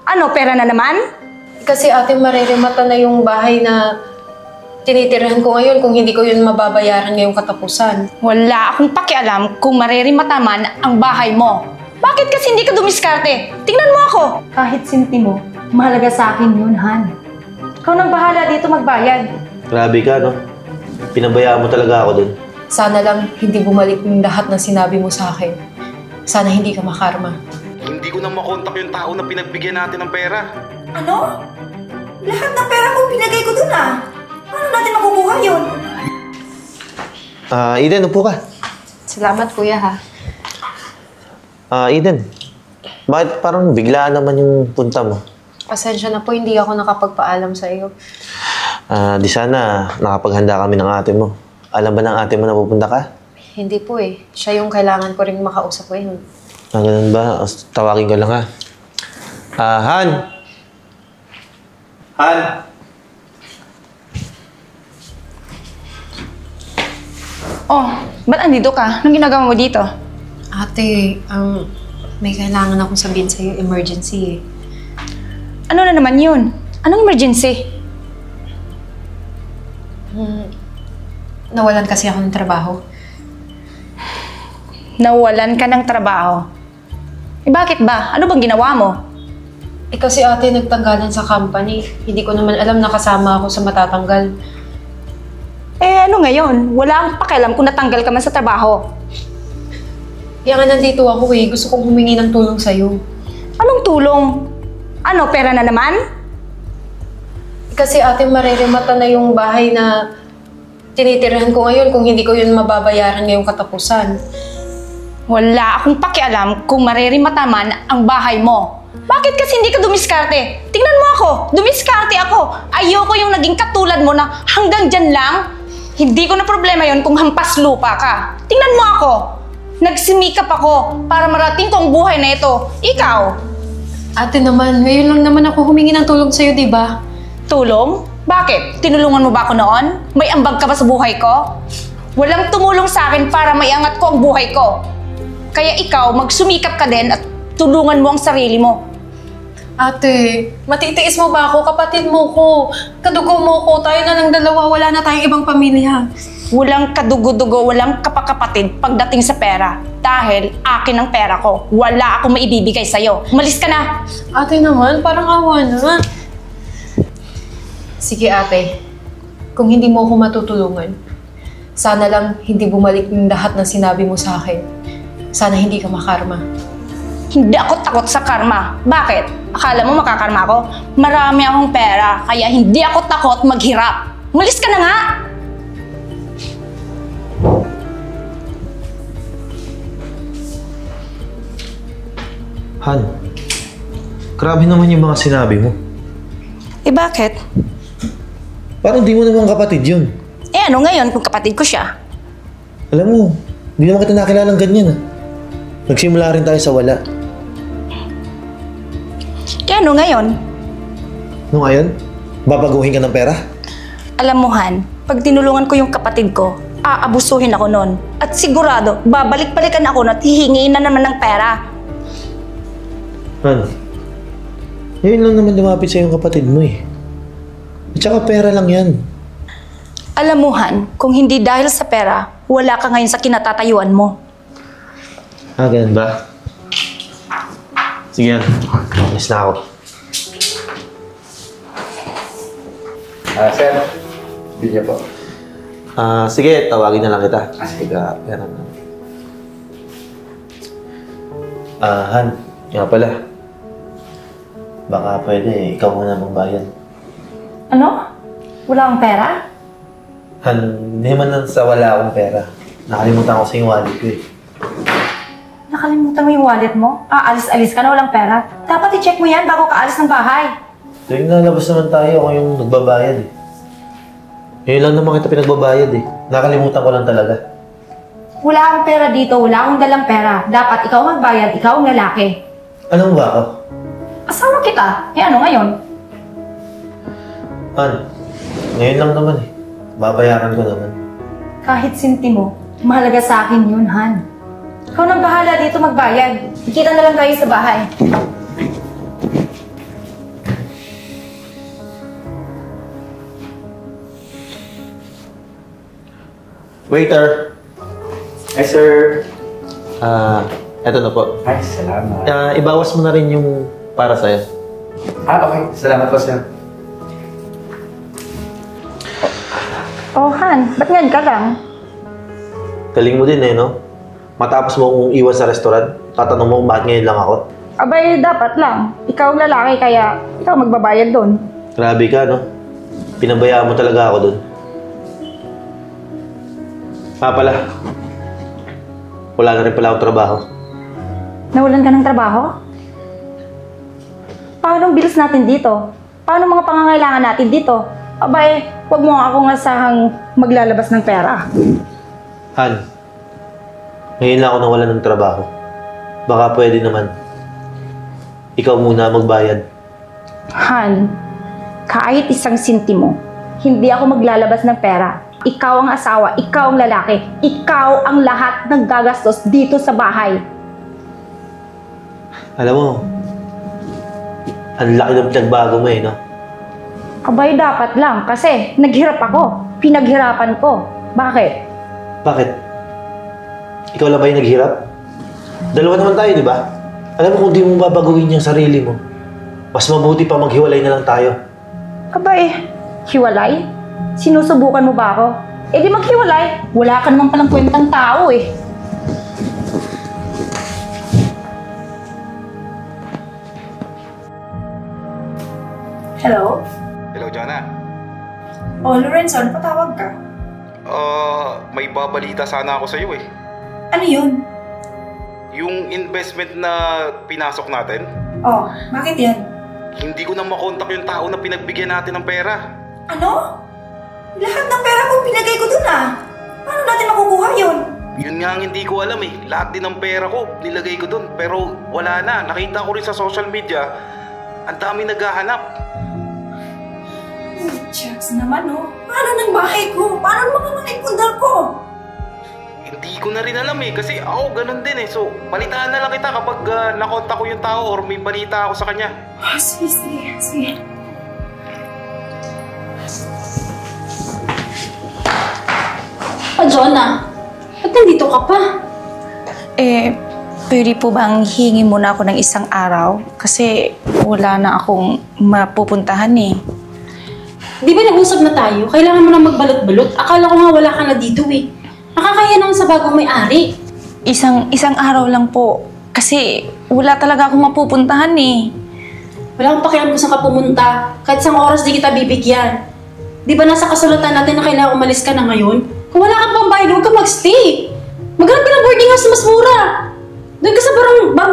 Ano, pera na naman? Kasi ate, mareремata na yung bahay na tinitirahan ko ngayon kung hindi ko yun mababayaran ngayong katapusan. Wala akong pakialam kung marerimata man ang bahay mo. Bakit kasi hindi ka dumiskarte? Tingnan mo ako! Kahit sentimo, mahalaga sa akin yun, Han. Ikaw nang bahala dito magbayad. Grabe ka, no? Pinabayaan mo talaga ako dun. Sana lang hindi bumalik yung lahat ng sinabi mo sa akin. Sana hindi ka makarma. Hindi ko na makontak yung tao na pinagbigyan natin ng pera. Ano? Lahat ng pera ko pinagay ko dun ah. Paano natin makukuha yun? Eden, upo ka. Salamat kuya ha. Eden, bakit parang biglaan naman yung punta mo? Pasensya na po, hindi ako nakapagpaalam sa iyo. Di sana nakapaghanda kami ng ate mo. Alam ba ng ate mo na pupunta ka? Hindi po eh. Siya yung kailangan ko rin makausap ngayon. Ganun ba? Tawagin ko lang ha. Han! Han! Oh, ba't andito ka? Anong ginagawa mo dito? Ate, may kailangan akong sabihin sa iyo, emergency eh. Ano na naman yun? Anong emergency? Nawalan kasi ako ng trabaho. Nawalan ka ng trabaho? Eh bakit ba? Ano bang ginawa mo? Eh kasi ate, nagtanggalan sa company. Hindi ko naman alam na kasama ako sa matatanggal. Eh ano ngayon? Wala akong pakialam kung natanggal ka man sa trabaho. Kaya nga nandito ako eh. Gusto kong humingi ng tulong sa'yo. Anong tulong? Ano, pera na naman? Kasi ate, mareремata na yung bahay na tinitirahan ko ngayon kung hindi ko yun mababayaran ngayong katapusan. Wala akong pakialam kung marerimata man ang bahay mo. Bakit kasi hindi ka dumiskarte? Tingnan mo ako, dumiskarte ako. Ayoko yung naging katulad mo na hanggang dyan lang. Hindi ko na problema yon kung hampas lupa ka. Tingnan mo ako, nagsimikap ako para marating ko ang buhay na ito. Ikaw? Ate naman, ngayon lang naman ako humingi ng tulong sa'yo, di ba? Tulong? Bakit? Tinulungan mo ba ako noon? May ambag ka ba sa buhay ko? Walang tumulong sa akin para maiangat ko ang buhay ko. Kaya ikaw, magsumikap ka din at tulungan mo ang sarili mo. Ate, matitiis mo ba ako? Kapatid mo ko. Kadugo mo ko. Tayo na lang dalawa. Wala na tayong ibang pamilya. Walang kadugo-dugo, walang kapakapatid pagdating sa pera. Dahil akin ang pera ko. Wala akong maibibigay sa'yo. Umalis ka na! Ate naman, parang awa na. Sige ate, kung hindi mo ako matutulungan, sana lang hindi bumalik yung lahat ng sinabi mo sa akin. Sana hindi ka makarma. Hindi ako takot sa karma. Bakit? Akala mo makakarma ako? Marami akong pera, kaya hindi ako takot maghirap. Umalis ka na nga! Han, grabe naman yung mga sinabi mo. Eh bakit? Parang di mo naman kapatid yun. Eh ano ngayon kung kapatid ko siya? Alam mo, hindi naman kita nakilalang ganyan ah. Nagsimula rin tayo sa wala. Eh ano ngayon? No ngayon, babaguhin ka ng pera? Alam mo Han, pag tinulungan ko yung kapatid ko, aabusuhin ako nun. At sigurado, babalik-balikan ako at hihingiin na naman ng pera. Han, ngayon lang naman lumapit sa yung kapatid mo eh. At saka pera lang yan. Alam mo Han, kung hindi dahil sa pera, wala ka ngayon sa kinatatayuan mo. Ganun ba? Sige yan, alis na ako. Sir, hindi niya po. Sige, tawagin na lang kita. Pera na. Han, nga pala. Baka pwede, ikaw muna magbayad. Ano? Wala kang pera? Han, hindi man sa wala akong pera. Nakalimutan ko sa yung wallet ko eh. Nakalimutan mo yung wallet mo? Alis-alis ka na walang pera? Dapat i-check mo yan bago ka alis ng bahay. Tuwing nalabas naman tayo, ako yung nagbabayad eh. Ngayon lang naman kita pinagbabayad eh. Nakalimutan ko lang talaga. Wala akong pera dito, wala akong dalang pera. Dapat ikaw magbayad, ikaw ang lalaki. Anong ba ako? Asawa kita. Eh ano ngayon? Han, ngayon lang naman eh. Babayaran ko naman. Kahit sentimo, mahalaga sa akin yun, Han. Ikaw nang bahala dito magbayad. Ikita na lang tayo sa bahay. Waiter! Ay, sir. Eto na po. Ay, salamat. Ibawas mo na rin yung para sa'yo. Okay. Salamat po, sir. Oh, Han, ba't ngayon ka lang? Galing mo din no? Matapos mo kong iwan sa restaurant, tatanong mo kung bakit ngayon lang ako. Abay, dapat lang. Ikaw ang lalaki, kaya ikaw magbabayad doon. Grabe ka, no? Pinabayaan mo talaga ako dun. Pala. Wala na rin pala akong trabaho. Nawalan ka ng trabaho? Paano ang bilis natin dito? Paano mga pangangailangan natin dito? Abay, huwag mo akong asahang maglalabas ng pera. Han, ngayon lang ako nawalan ng trabaho. Baka pwede naman. Ikaw muna magbayad. Han, kahit isang sintimo, hindi ako maglalabas ng pera. Ikaw ang asawa, ikaw ang lalaki, ikaw ang lahat ng gagastos dito sa bahay. Alam mo, ang laki ng pinagbago mo no? Abay, dapat lang kasi naghirap ako. Pinaghirapan ko. Bakit? Bakit? Ikaw lang ba yung naghirap? Dalawa naman tayo, di ba? Alam mo kung di mo babaguhin yung sarili mo, mas mabuti pa maghiwalay na lang tayo. Abay, hiwalay? Sinusubukan mo ba ako? Eh di maghiwalay. Wala ka naman palang kwentang tao eh. Hello? Hello, Jana. Oh, Lorenzo, ano patawag ka? May babalita sana ako sa'yo eh. Ano yun? Yung investment na pinasok natin, Oh, bakit yan? hindi ko na makontak yung tao na pinagbigyan natin ng pera. Ano? Lahat ng pera ko pinagay ko dun ah. Paano natin makukuha yun? Yun nga ang hindi ko alam eh. Lahat din ng pera ko, nilagay ko dun. Pero wala na. Nakita ko rin sa social media, ang dami naghahanap. Shucks naman oh. Paano ng bahay ko? Paano naman mga ipundar ko? Hindi ko na rin alam eh. Kasi ako ganun din eh. So, balitaan na lang kita kapag nakontak ko yung tao or may balita ako sa kanya. Ah, sige, sige, sige. Jonah, ba't nandito ka pa? Eh, pwede po bang hingi muna ako ng isang araw? Kasi wala na akong mapupuntahan eh. Di ba nag-usap na tayo? Kailangan mo na magbalot-balot. Akala ko nga wala ka na dito eh. Nakakaya naman sa bagong may-ari. Isang araw lang po. Kasi wala talaga akong mapupuntahan eh. Wala akong pakialam kung saan ka pumunta. Kahit isang oras di kita bibigyan. Di ba nasa kasulatan natin na kailangan umalis ka na ngayon? Kung wala kang pambayad, huwag ka magstay. Maghanap ka ng boarding house na mas mura. Doon ka sa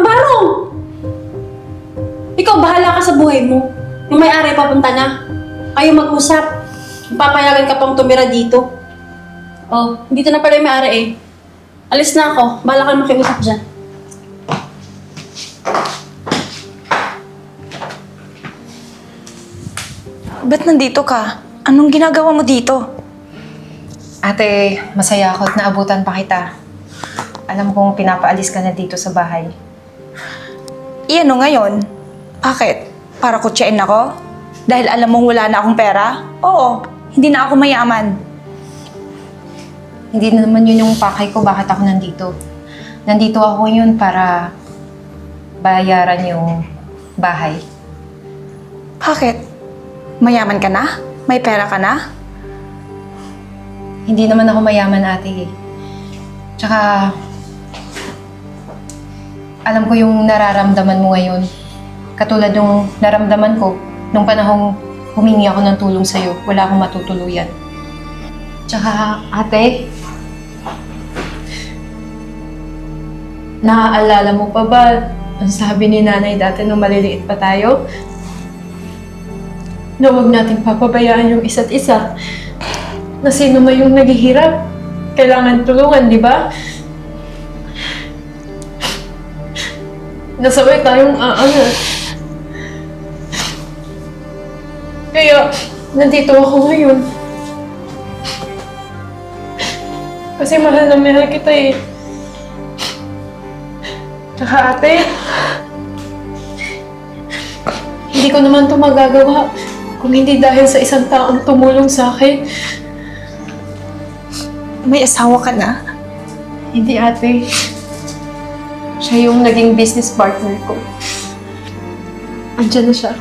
barong. Ikaw, bahala ka sa buhay mo. Yung may-ari papunta na. Kayo mag-usap. Papayagan ka pang tumira dito. Oh, dito na pala yung may-ari eh. Alis na ako. Bahala ka makiusap dyan. Ba't nandito ka? Anong ginagawa mo dito? Ate, masaya ako at naabutan pa kita. Alam kong pinapaalis ka na dito sa bahay. Iyan o ngayon? Bakit? Para kutsain ako? Dahil alam mong wala na akong pera? Oo, hindi na ako mayaman. Hindi naman yun yung pakay ko bakit ako nandito. Nandito ako yun para bayaran yung bahay. Bakit? Mayaman ka na? May pera ka na? Hindi naman ako mayaman, ate. Tsaka, alam ko yung nararamdaman mo ngayon. Katulad nung naramdaman ko nung panahong humingi ako ng tulong sa'yo. Wala akong matutuluyan. Tsaka, ate, naaalala mo pa ba ang sabi ni nanay dati nung maliliit pa tayo? Na huwag natin papabayaan yung isa't isa. Na sino man yung naghihirap, kailangan tulungan, di ba? Nasabay tayong aangat. Kaya, nandito ako ngayon. Kasi mahal na mahal kita eh. Tsaka ate, hindi ko naman ito magagawa kung hindi dahil sa isang taong tumulong sa akin. may asawa ka na? Hindi, ate. Siya yung naging business partner ko. Andiyan na siya.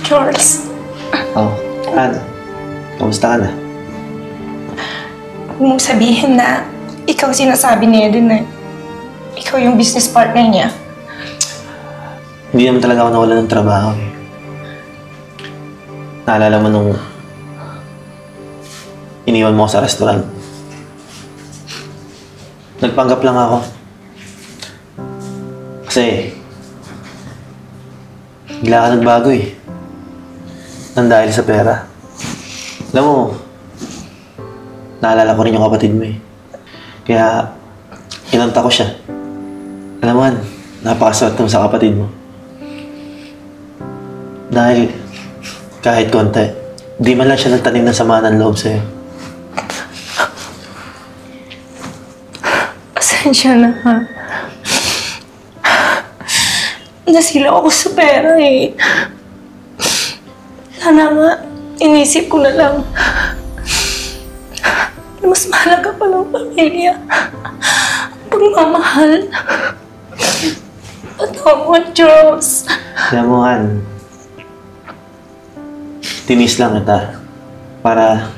Charles, Oh, Ann. Kamusta ka na? huwag mong sabihin na ikaw sinasabi ni Eden na ikaw yung business partner niya. Hindi naman talaga ako nawala ng trabaho eh. Naalala mo nung iniwan mo ako sa restaurant. Nagpanggap lang ako. Kasi bigla ka nagbago eh. Nang dahil sa pera. Alam mo, naalala ko rin yung kapatid mo eh. Kaya inanta ko siya. Alam mo, napakaswerte mo sa kapatid mo. Dahil kahit konti, di man lang siya nagtanim ng sama ng loob sa'yo. Pasensya na ha. Nasilaw ako sa pera eh. Sana nga, inisip ko na lang. Na mas mahalaga pa ng pamilya. Pagmamahal. Patawad, Charles. Alam mo, Han, tinis lang kita para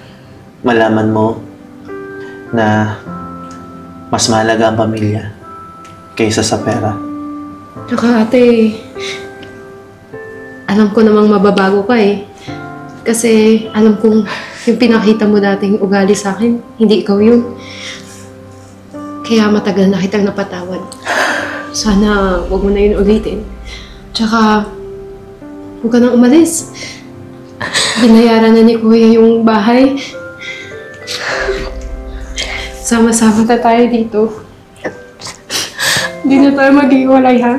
malaman mo na mas mahalaga ang pamilya kaysa sa pera. Tsaka ate, alam ko namang mababago ka eh. Kasi alam kong yung pinakita mo dating ugali sa akin, hindi ikaw yun. Kaya matagal na kitang napatawad. Sana wag mo na yun ulitin. Tsaka, huwag ka nang umalis. Binayaran na ni Kuya yung bahay. Sama-sama na tayo dito. Hindi na tayo mag-iwalay, ha?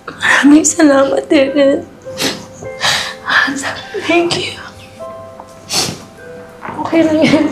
Maraming salamat, Eden. Thank you. Okay lang yan.